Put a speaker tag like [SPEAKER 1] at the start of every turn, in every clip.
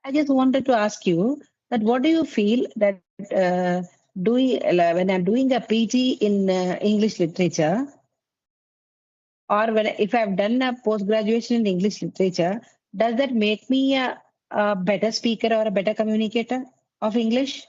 [SPEAKER 1] I just wanted to ask you that what do you feel that when I'm doing a PG in English literature, or if I've done a post graduation in English literature, does that make me a better speaker or a better communicator of English?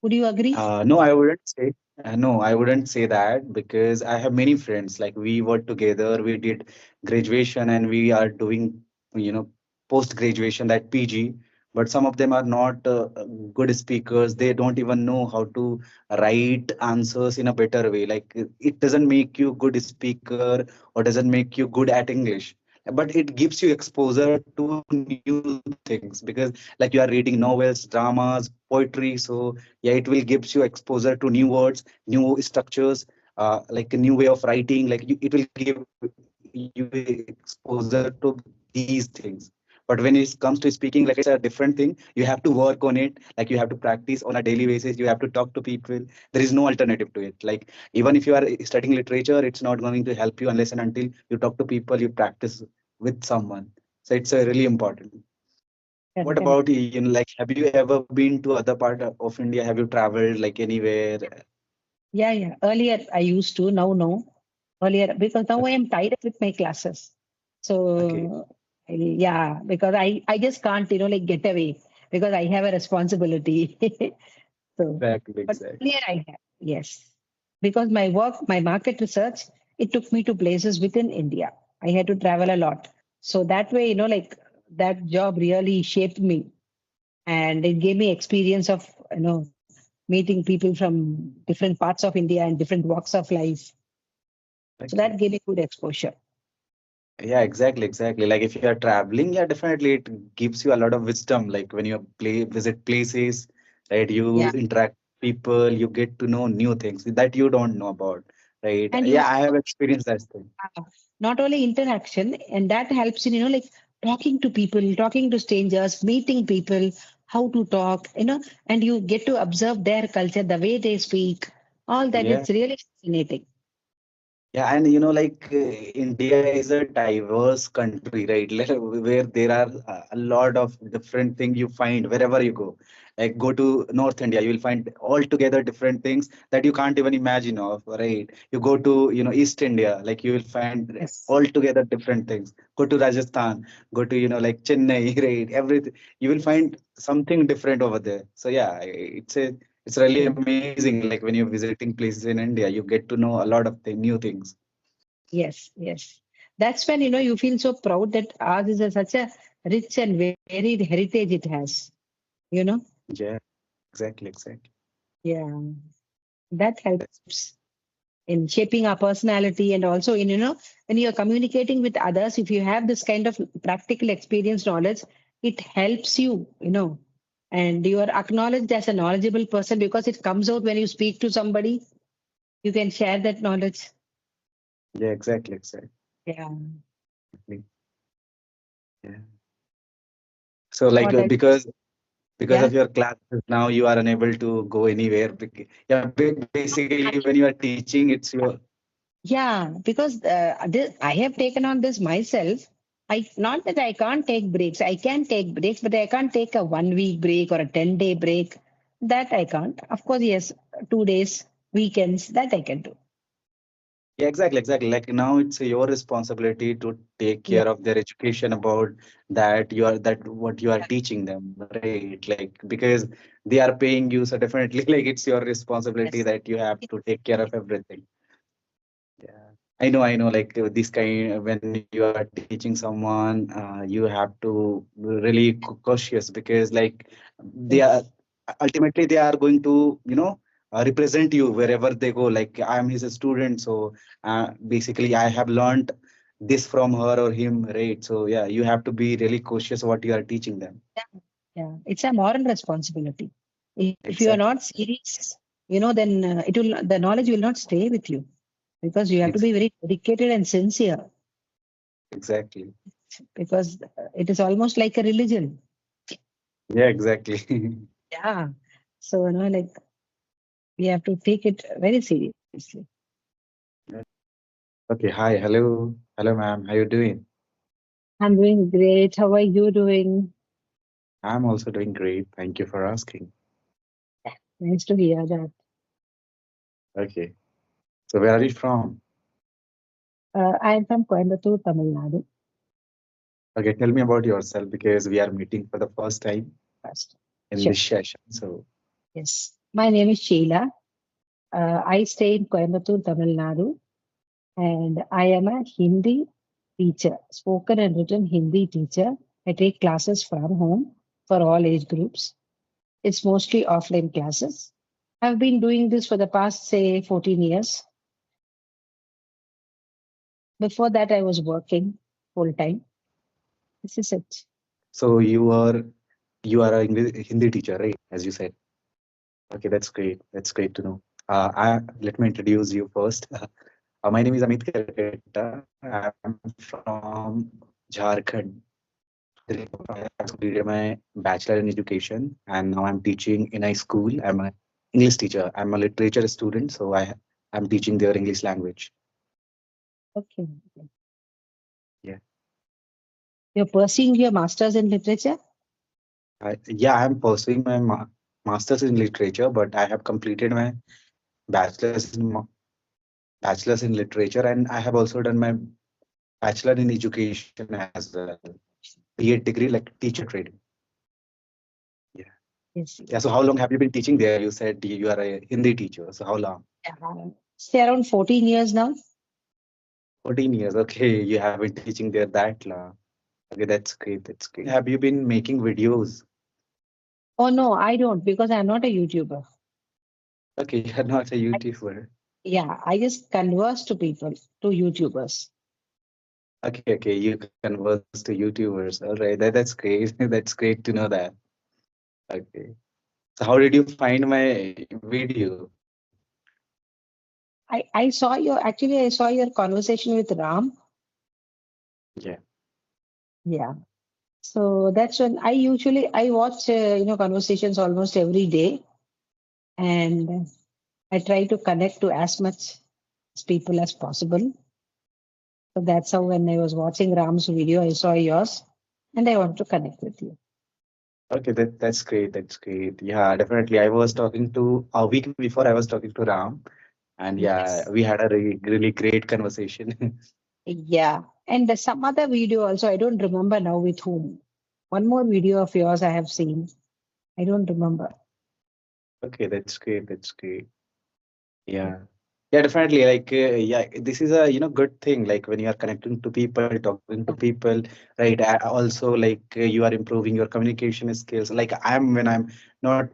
[SPEAKER 1] Would you agree?
[SPEAKER 2] No, I wouldn't say. No, I wouldn't say that because I have many friends. Like we were together, we did graduation, and we are doing, you know, post graduation that PG. But some of them are not good speakers. They don't even know how to write answers in a better way. Like it doesn't make you good speaker or doesn't make you good at English. But it gives you exposure to new things because like you are reading novels, dramas, poetry. So yeah, it will gives you exposure to new words, new structures, like a new way of writing. Like it will give you exposure to these things. But when it comes to speaking, like it's a different thing. You have to work on it. Like you have to practice on a daily basis. You have to talk to people. There is no alternative to it. Like even if you are studying literature, it's not going to help you unless and until you talk to people, you practice with someone. So it's really important. What
[SPEAKER 1] Correct,
[SPEAKER 2] about
[SPEAKER 1] correct.
[SPEAKER 2] you? Like, have you ever been to other part of India? Have you traveled like anywhere?
[SPEAKER 1] Yeah, yeah. Earlier I used to, now no. Earlier, because now I am tied up with my classes.
[SPEAKER 2] Okay,
[SPEAKER 1] So yeah, because I just can't, like get away because I have a responsibility. So,
[SPEAKER 2] exactly,
[SPEAKER 1] but
[SPEAKER 2] exactly.
[SPEAKER 1] earlier I have, yes. Because my work, my market research, it took me to places within India. I had to travel a lot. So that way, like that job really shaped me and it gave me experience of, meeting people from different parts of India and different walks of life. So
[SPEAKER 2] Okay.
[SPEAKER 1] that gave me good exposure.
[SPEAKER 2] Yeah, exactly, exactly. Like if you are traveling, yeah, definitely it gives you a lot of wisdom. Like when you visit places, right? You
[SPEAKER 1] Yeah.
[SPEAKER 2] interact with people, you get to know new things that you don't know about, right?
[SPEAKER 1] And
[SPEAKER 2] Yeah, I have experienced that thing.
[SPEAKER 1] not only interaction, and that helps in, like talking to people, talking to strangers, meeting people, how to talk, and you get to observe their culture, the way they speak, all that.
[SPEAKER 2] Yeah.
[SPEAKER 1] It's really fascinating.
[SPEAKER 2] Yeah, and like India is a diverse country, right? Where there are a lot of different things you find wherever you go. Like go to North India, you will find altogether different things that you can't even imagine of, right? You go to, East India, like you will find
[SPEAKER 1] Yes.
[SPEAKER 2] altogether different things. Go to Rajasthan, go to, like Chennai, right? Everything you will find something different over there. So yeah, it's really
[SPEAKER 1] Yeah.
[SPEAKER 2] amazing. Like when you're visiting places in India, you get to know a lot of new things.
[SPEAKER 1] Yes. Yes. That's when, you feel so proud that ours is such a rich and varied heritage it has, you know?
[SPEAKER 2] Yeah, exactly, exactly.
[SPEAKER 1] Yeah. That helps in shaping our personality and also in, when you're communicating with others, if you have this kind of practical experience knowledge, it helps you, and you are acknowledged as a knowledgeable person because it comes out when you speak to somebody, you can share that knowledge.
[SPEAKER 2] Yeah, exactly, exactly.
[SPEAKER 1] Yeah.
[SPEAKER 2] Yeah. So like
[SPEAKER 1] What else?
[SPEAKER 2] because
[SPEAKER 1] Yeah.
[SPEAKER 2] of your classes now you are unable to go anywhere. Yeah, basically when you are teaching, it's your
[SPEAKER 1] Yeah, because I have taken on this myself. I not that I can't take breaks. I can take breaks, but I can't take a 1 week break or a 10-day break. That I can't. Of course, yes, 2 days, weekends, that I can do.
[SPEAKER 2] yeah, exactly, exactly. Like now it's your responsibility to take
[SPEAKER 1] Yeah.
[SPEAKER 2] care of their education about that what you are teaching them, right? Like because they are paying you, so definitely like it's your responsibility
[SPEAKER 1] Yes.
[SPEAKER 2] that you have to take care of everything. Yeah, I know. Like this kind, when you are teaching someone, you have to really cautious because, like, they are
[SPEAKER 1] Yes.
[SPEAKER 2] ultimately they are going to, represent you wherever they go. Like I am his student, so basically I have learned this from her or him, right? So yeah, you have to be really cautious what you are teaching them.
[SPEAKER 1] Yeah. Yeah. It's a moral responsibility. If you are not
[SPEAKER 2] Exactly,
[SPEAKER 1] serious, then the knowledge will not stay with you because you have to be
[SPEAKER 2] exactly,
[SPEAKER 1] very dedicated and sincere
[SPEAKER 2] exactly.
[SPEAKER 1] because it is almost like a religion.
[SPEAKER 2] Yeah, exactly.
[SPEAKER 1] Yeah. So, like we have to take it very seriously.
[SPEAKER 2] Okay, hi, hello, ma'am. How you doing?
[SPEAKER 1] I'm doing great. How are you doing?
[SPEAKER 2] I'm also doing great. Thank you for asking.
[SPEAKER 1] Nice to hear that.
[SPEAKER 2] Okay. So where are you from?
[SPEAKER 1] I am from Coimbatore, Tamil Nadu.
[SPEAKER 2] Okay, tell me about yourself because we are meeting for the first time
[SPEAKER 1] First.
[SPEAKER 2] in
[SPEAKER 1] Sure.
[SPEAKER 2] this session. So,
[SPEAKER 1] Yes. My name is Sheila. I stay in Coimbatore, Tamil Nadu, and I am a Hindi teacher, spoken and written Hindi teacher. I take classes from home for all age groups. It's mostly offline classes. I've been doing this for the past, say, 14 years. Before that, I was working full time. This is it.
[SPEAKER 2] so you are a English, Hindi teacher, right? As you said. Okay, that's great. That's great to know. Let me introduce you first. My name is Amit Karkata. I'm from Jharkhand. I completed my bachelor in education and now I'm teaching in a school. I'm a English teacher. I'm a literature student, so I'm teaching their English language.
[SPEAKER 1] Okay.
[SPEAKER 2] Yeah.
[SPEAKER 1] You're pursuing your master's in literature?
[SPEAKER 2] Yeah, I'm pursuing my master's in literature, but I have completed my bachelor's in bachelor's in literature, and I have also done my bachelor in education as well. B.Ed degree, like teacher training. Yeah.
[SPEAKER 1] Yes,
[SPEAKER 2] Yeah. So
[SPEAKER 1] yes.
[SPEAKER 2] how long have you been teaching there? You said you are a Hindi teacher. So how long?
[SPEAKER 1] Say around 14 years now.
[SPEAKER 2] 14 years. Okay, you have been teaching there that long. Okay, that's great. That's great. Have you been making videos?
[SPEAKER 1] Oh no, I don't because I'm not a YouTuber.
[SPEAKER 2] Okay, you're not a
[SPEAKER 1] I,
[SPEAKER 2] YouTuber.
[SPEAKER 1] yeah, I just converse to people, to YouTubers.
[SPEAKER 2] Okay, okay, you converse to YouTubers. All right, that's great. That's great to know that. Okay. So how did you find my video?
[SPEAKER 1] I saw your actually I saw your conversation with Ram.
[SPEAKER 2] Yeah.
[SPEAKER 1] Yeah. So that's when I watch conversations almost every day, and I try to connect to as much as people as possible. So that's how when I was watching Ram's video, I saw yours, and I want to connect with you.
[SPEAKER 2] Okay, that's great. That's great. Yeah, definitely. I was talking to a week before I was talking to Ram, and yeah,
[SPEAKER 1] Yes.
[SPEAKER 2] we had a really great conversation.
[SPEAKER 1] Yeah. And some other video also, I don't remember now with whom. One more video of yours I have seen. I don't remember.
[SPEAKER 2] Okay, that's great. That's great. Yeah. Yeah, definitely. Like, yeah, this is a good thing. Like when you are connecting to people, talking to people, right? Also, like you are improving your communication skills. Like when I'm not,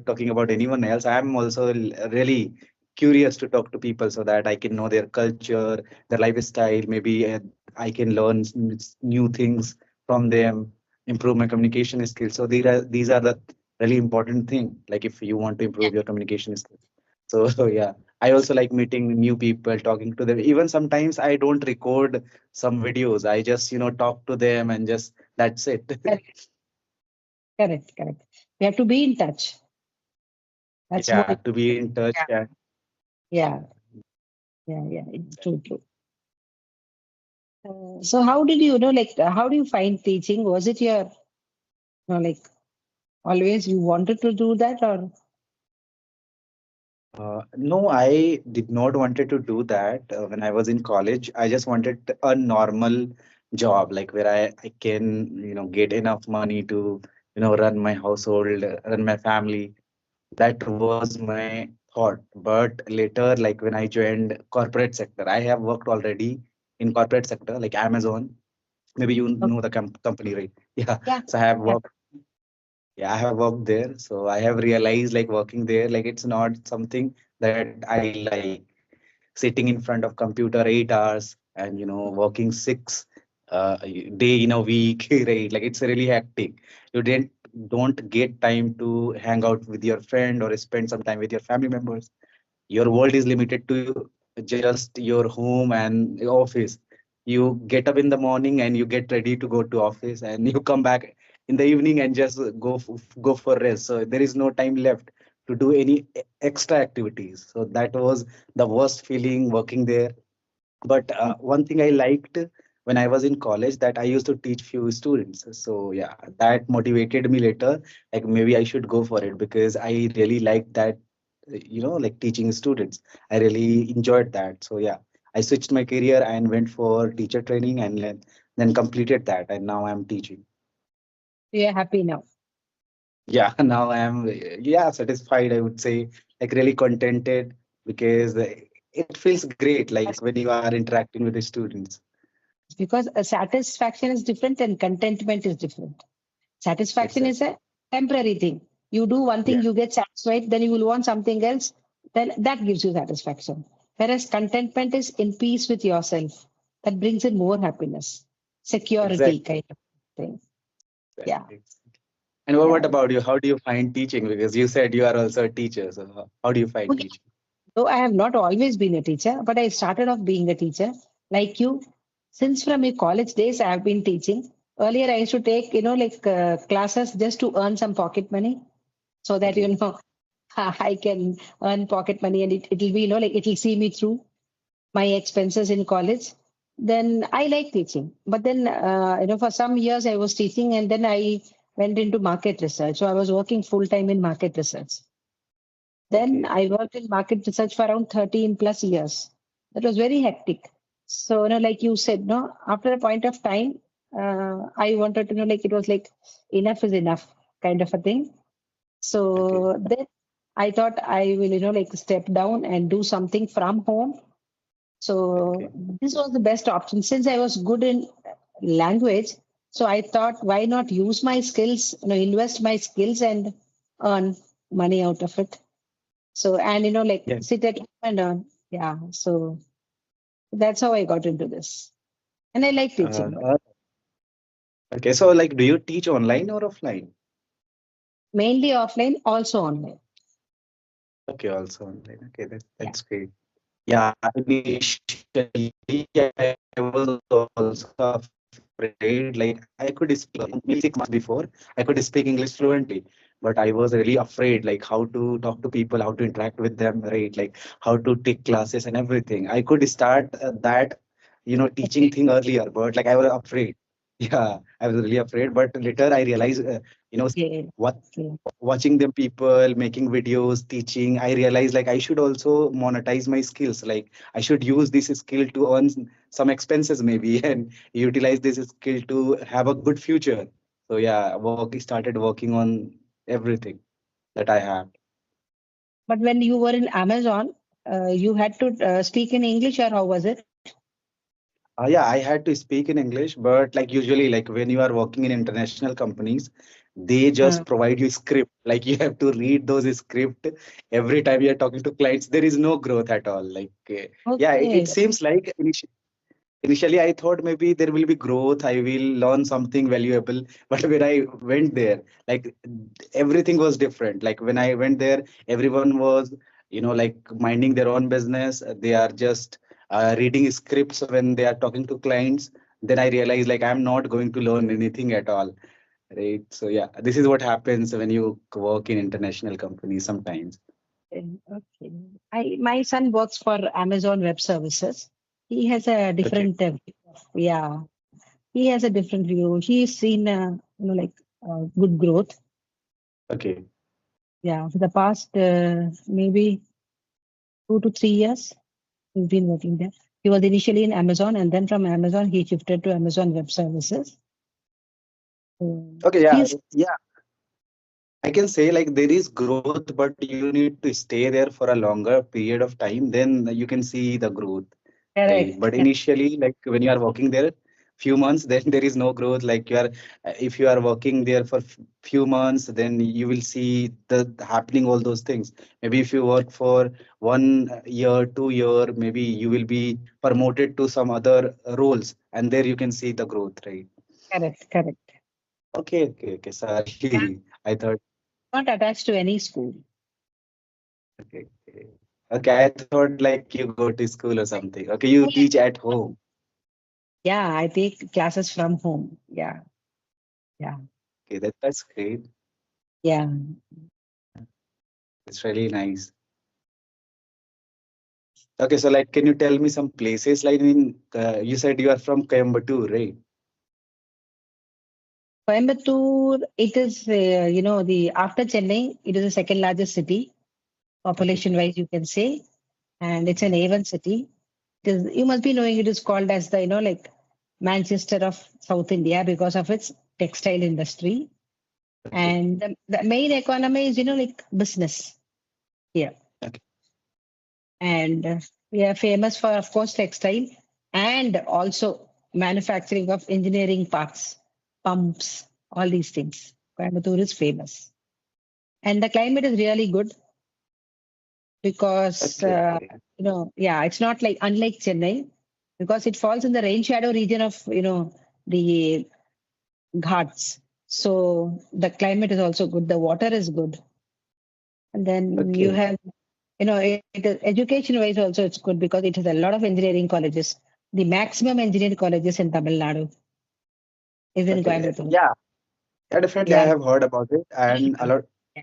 [SPEAKER 2] talking about anyone else. I'm also really curious to talk to people so that I can know their culture, their lifestyle. Maybe I can learn new things from them, improve my communication skills. So these are the really important thing. Like if you want to improve your communication skills. So yeah. I also like meeting new people, talking to them. Even sometimes I don't record some videos. I just, talk to them and just that's it.
[SPEAKER 1] Correct, correct, correct. We have to be in touch. That's more
[SPEAKER 2] Yeah, to be
[SPEAKER 1] important.
[SPEAKER 2] in touch.
[SPEAKER 1] Yeah.
[SPEAKER 2] Yeah.
[SPEAKER 1] Yeah, yeah, yeah. True, true. So how did how do you find teaching? Was it your, like always you wanted to do that or?
[SPEAKER 2] No, I did not wanted to do that when I was in college. I just wanted a normal job, like where I can, get enough money to, run my household, run my family. That was my thought. But later, like when I joined corporate sector, I have worked already in corporate sector, like Amazon. Maybe you
[SPEAKER 1] Okay.
[SPEAKER 2] know the company, right? Yeah.
[SPEAKER 1] Yeah,
[SPEAKER 2] So I have
[SPEAKER 1] yeah,
[SPEAKER 2] worked. Yeah, I have worked there. So I have realized like working there, like it's not something that I like. Sitting in front of computer 8 hours and working six day in a week, right? Like it's really hectic. You didn't don't get time to hang out with your friend or spend some time with your family members. Your world is limited to just your home and your office. You get up in the morning and you get ready to go to office and you come back in the evening and just go for rest. So there is no time left to do any extra activities. So that was the worst feeling working there. But one thing I liked when I was in college that I used to teach few students. So yeah, that motivated me later. Like maybe I should go for it because I really liked that, like teaching students. I really enjoyed that. So yeah, I switched my career and went for teacher training and then completed that. And now I'm teaching.
[SPEAKER 1] We are happy now.
[SPEAKER 2] Yeah, now I am, yeah, satisfied, I would say, like really contented because it feels great, like when you are interacting with the students.
[SPEAKER 1] Yes, because a satisfaction is different and contentment is different. Satisfaction
[SPEAKER 2] Exactly.
[SPEAKER 1] is a temporary thing. You do one thing,
[SPEAKER 2] Yeah,
[SPEAKER 1] you get satisfied, then you will want something else, then that gives you satisfaction. Whereas contentment is in peace with yourself. That brings in more happiness, security
[SPEAKER 2] exactly.
[SPEAKER 1] kind of thing. Yeah.
[SPEAKER 2] Exactly. And what
[SPEAKER 1] Yeah.
[SPEAKER 2] about you? How do you find teaching? Because you said you are also a teacher. So how do you find
[SPEAKER 1] Okay.
[SPEAKER 2] teaching?
[SPEAKER 1] Though I have not always been a teacher, but I started off being a teacher like you. Since from my college days, I have been teaching. Earlier, I used to take, classes just to earn some pocket money so that,
[SPEAKER 2] Okay.
[SPEAKER 1] I can earn pocket money and it'll be, like it'll see me through my expenses in college. Then I like teaching. But then, for some years I was teaching and then I went into market research. So I was working full time in market research. Then
[SPEAKER 2] Okay.
[SPEAKER 1] I worked in market research for around 13 plus years. That was very hectic. So, like you said, no, after a point of time, I wanted to know, like, it was like enough is enough kind of a thing.
[SPEAKER 2] Okay.
[SPEAKER 1] So then I thought I will, like step down and do something from home. So
[SPEAKER 2] Okay.
[SPEAKER 1] this was the best option since I was good in language. So I thought, why not use my skills, invest my skills and earn money out of it. So, and like
[SPEAKER 2] Yeah.
[SPEAKER 1] sit at home and earn. Yeah. So that's how I got into this. And I like
[SPEAKER 2] Uh,
[SPEAKER 1] teaching.
[SPEAKER 2] uh, okay. So like, do you teach online or offline?
[SPEAKER 1] Mainly offline, also online.
[SPEAKER 2] Okay, also online. Okay,
[SPEAKER 1] Yeah.
[SPEAKER 2] that's great. Yeah, initially I was also afraid. Like I could speak maybe 6 months before, I could speak English fluently, but I was really afraid, like how to talk to people, how to interact with them, right? Like how to take classes and everything. I could start teaching thing earlier, but like I was afraid. Yeah, I was really afraid. But later I realized,
[SPEAKER 1] Okay.
[SPEAKER 2] what
[SPEAKER 1] Okay.
[SPEAKER 2] watching them people making videos teaching, I realized like I should also monetize my skills, like I should use this skill to earn some expenses maybe and utilize this skill to have a good future. So yeah, started working on everything that I have.
[SPEAKER 1] But when you were in Amazon, you had to speak in English, or how was it?
[SPEAKER 2] Yeah, I had to speak in English, but like usually, like when you are working in international companies, they just provide you script. Like you have to read those script every time you are talking to clients. There is no growth at all. Like, yeah, it
[SPEAKER 1] Okay.
[SPEAKER 2] seems like initially I thought maybe there will be growth, I will learn something valuable. But when I went there, like everything was different. Like when I went there, everyone was, like minding their own business. They are just reading scripts when they are talking to clients. Then I realized like I'm not going to learn anything at all. Right. So yeah, this is what happens when you work in international companies sometimes.
[SPEAKER 1] Okay. My son works for Amazon Web Services. He has a
[SPEAKER 2] Okay.
[SPEAKER 1] different, yeah, he has a different view. He's seen, like good growth.
[SPEAKER 2] Okay.
[SPEAKER 1] Yeah, for the past maybe 2 to 3 years, he's been working there. He was initially in Amazon, and then from Amazon, he shifted to Amazon Web Services. So
[SPEAKER 2] Okay. Yeah.
[SPEAKER 1] he's
[SPEAKER 2] Yeah. I can say like there is growth, but you need to stay there for a longer period of time. Then you can see the growth, right? But
[SPEAKER 1] correct.
[SPEAKER 2] initially, like when you are working there few months, then there is no growth. Like you are, if you are working there for few months, then you will see the happening all those things. Maybe if you work for 1 year, 2 year, maybe you will be promoted to some other roles, and there you can see the growth, right?
[SPEAKER 1] Correct. Correct.
[SPEAKER 2] Okay, okay, okay.
[SPEAKER 1] Yeah,
[SPEAKER 2] Sorry, I thought.
[SPEAKER 1] not attached to any school.
[SPEAKER 2] Okay, okay. Okay, I thought like you go to school or something. Okay, you teach
[SPEAKER 1] School
[SPEAKER 2] at
[SPEAKER 1] and
[SPEAKER 2] home.
[SPEAKER 1] yeah, I take classes from home. Yeah. Yeah.
[SPEAKER 2] Okay, that's great.
[SPEAKER 1] Yeah.
[SPEAKER 2] It's really nice. Okay, so like, can you tell me some places? Like, in you said you are from Coimbatore, right?
[SPEAKER 1] Coimbatore, it is, the after Chennai, it is the second largest city,
[SPEAKER 2] Okay.
[SPEAKER 1] population wise, you can say, and it's an
[SPEAKER 2] Mhm.
[SPEAKER 1] A1 city. It is, you must be knowing it is called as the, like Manchester of South India because of its textile industry.
[SPEAKER 2] Okay.
[SPEAKER 1] And the main economy is, like business here.
[SPEAKER 2] Okay.
[SPEAKER 1] And we are famous for, of course, textile and also manufacturing of engineering parts, pumps, all these things. Coimbatore is famous. And the climate is really good because,
[SPEAKER 2] Okay. Okay.
[SPEAKER 1] yeah, it's not like unlike Chennai because it falls in the rain shadow region of, the Ghats. So the climate is also good. The water is good. And then you
[SPEAKER 2] Okay.
[SPEAKER 1] have, education wise also it's good because it has a lot of engineering colleges. The maximum engineering colleges in Tamil Nadu is in
[SPEAKER 2] Okay.
[SPEAKER 1] Coimbatore.
[SPEAKER 2] Yeah. Yeah, definitely. I
[SPEAKER 1] Yeah.
[SPEAKER 2] have heard about it, and a lot.
[SPEAKER 1] Yeah.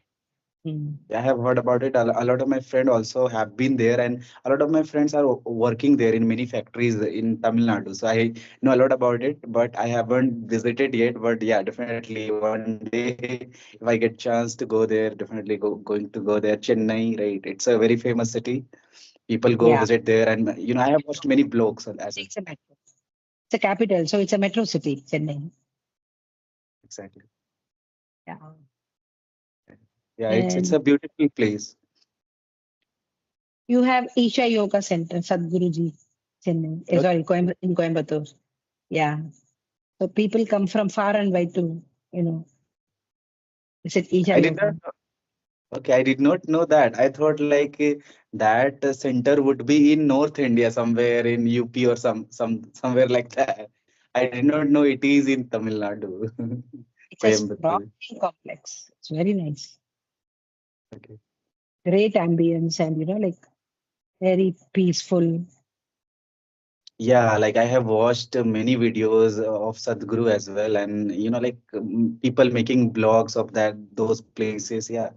[SPEAKER 1] Mm.
[SPEAKER 2] I have heard about it. A lot of my friends also have been there, and a lot of my friends are working there in many factories in Tamil Nadu. So I know a lot about it, but I haven't visited yet. But yeah, definitely one day, if I get chance to go there, definitely going to go there. Chennai, right? It's a very famous city. People go
[SPEAKER 1] Yeah.
[SPEAKER 2] visit there, and I have watched many blogs as well.
[SPEAKER 1] It's a metro. It's a capital, so it's a metro city, Chennai.
[SPEAKER 2] Exactly.
[SPEAKER 1] Yeah.
[SPEAKER 2] Yeah, it's
[SPEAKER 1] And
[SPEAKER 2] a beautiful place.
[SPEAKER 1] you have Isha Yoga Center, Sadhguruji, Chennai.
[SPEAKER 2] Okay.
[SPEAKER 1] Sorry, in Coimbatore. Yeah. So people come from far and wide to, visit Isha
[SPEAKER 2] I did not.
[SPEAKER 1] Yoga.
[SPEAKER 2] Okay, I did not know that. I thought like that center would be in North India, somewhere in UP or somewhere like that. I did not know it is in Tamil Nadu,
[SPEAKER 1] It's a
[SPEAKER 2] Coimbatore.
[SPEAKER 1] sprawling complex. It's very nice.
[SPEAKER 2] Okay.
[SPEAKER 1] Great ambience and, like very peaceful.
[SPEAKER 2] Yeah, like I have watched many videos of Sadhguru as well, and like people making blogs of those places. Yeah,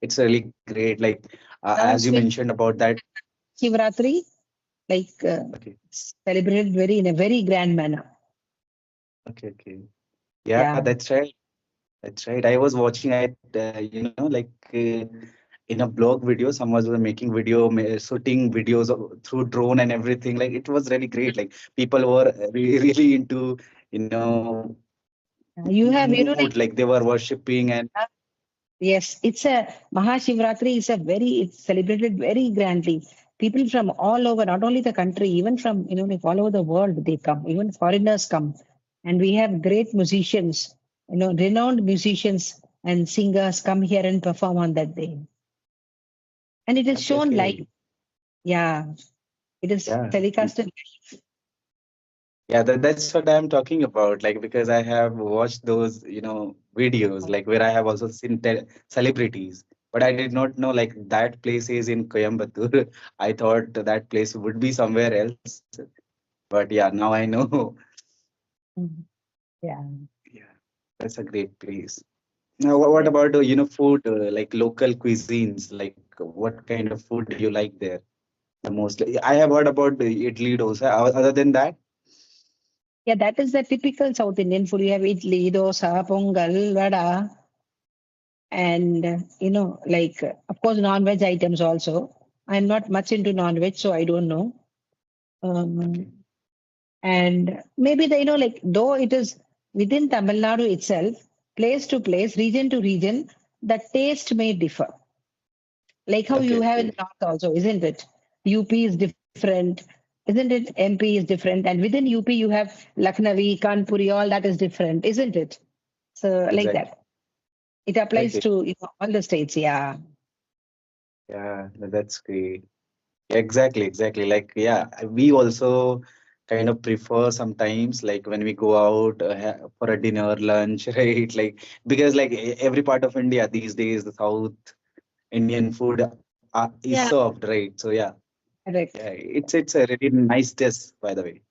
[SPEAKER 2] it's really great. Like as you
[SPEAKER 1] Now,
[SPEAKER 2] mentioned about that.
[SPEAKER 1] Shivratri, like
[SPEAKER 2] Okay,
[SPEAKER 1] celebrated in a very grand manner.
[SPEAKER 2] okay, okay. Yeah,
[SPEAKER 1] Yeah.
[SPEAKER 2] that's right. That's right. I was watching it, in a blog video, someone was making shooting videos through drone and everything. Like it was really great. Like people were really into,
[SPEAKER 1] You
[SPEAKER 2] mood.
[SPEAKER 1] have,
[SPEAKER 2] Like they were worshipping and
[SPEAKER 1] uh, yes, it's a Mahashivratri is a it's celebrated very grandly. People from all over, not only the country, even from, like all over the world, they come. Even foreigners come. And we have great musicians, renowned musicians and singers come here and perform on that day. And it is
[SPEAKER 2] okay,
[SPEAKER 1] shown
[SPEAKER 2] okay.
[SPEAKER 1] live. Yeah, it is
[SPEAKER 2] Yeah.
[SPEAKER 1] telecasted.
[SPEAKER 2] Yeah, that's what I'm talking about. Like because I have watched those, videos, like where I have also seen celebrities, but I did not know like that place is in Coimbatore. I thought that place would be somewhere else, but yeah, now I know.
[SPEAKER 1] Mhm. Yeah.
[SPEAKER 2] Yeah, that's a great place. Now, what about food, like local cuisines? Like what kind of food do you like there the most? Like, I have heard about the idli dosa. Other than that,
[SPEAKER 1] Yeah, that is the typical South Indian food. You have idli, dosa, pongal, vada, and of course, non-veg items also. I'm not much into non-veg, so I don't know. Um,
[SPEAKER 2] okay,
[SPEAKER 1] and maybe though it is within Tamil Nadu itself, place to place, region to region, the taste may differ. Like how
[SPEAKER 2] okay,
[SPEAKER 1] you have in
[SPEAKER 2] okay.
[SPEAKER 1] the north also, isn't it? UP is different, isn't it? MP is different, and within UP you have Lucknowi, Kanpuri, all that is different, isn't it? So like
[SPEAKER 2] Exactly.
[SPEAKER 1] that. It applies
[SPEAKER 2] Okay.
[SPEAKER 1] to all the states. Yeah.
[SPEAKER 2] Yeah, that's great. Exactly, exactly. Like, yeah, we also kind of prefer sometimes, like when we go out for a dinner, lunch, right? Like, because like every part of India these days, the South Indian food is
[SPEAKER 1] Yeah.
[SPEAKER 2] served, right? So yeah, yeah,
[SPEAKER 1] Correct.
[SPEAKER 2] it's a really nice dish, by the way.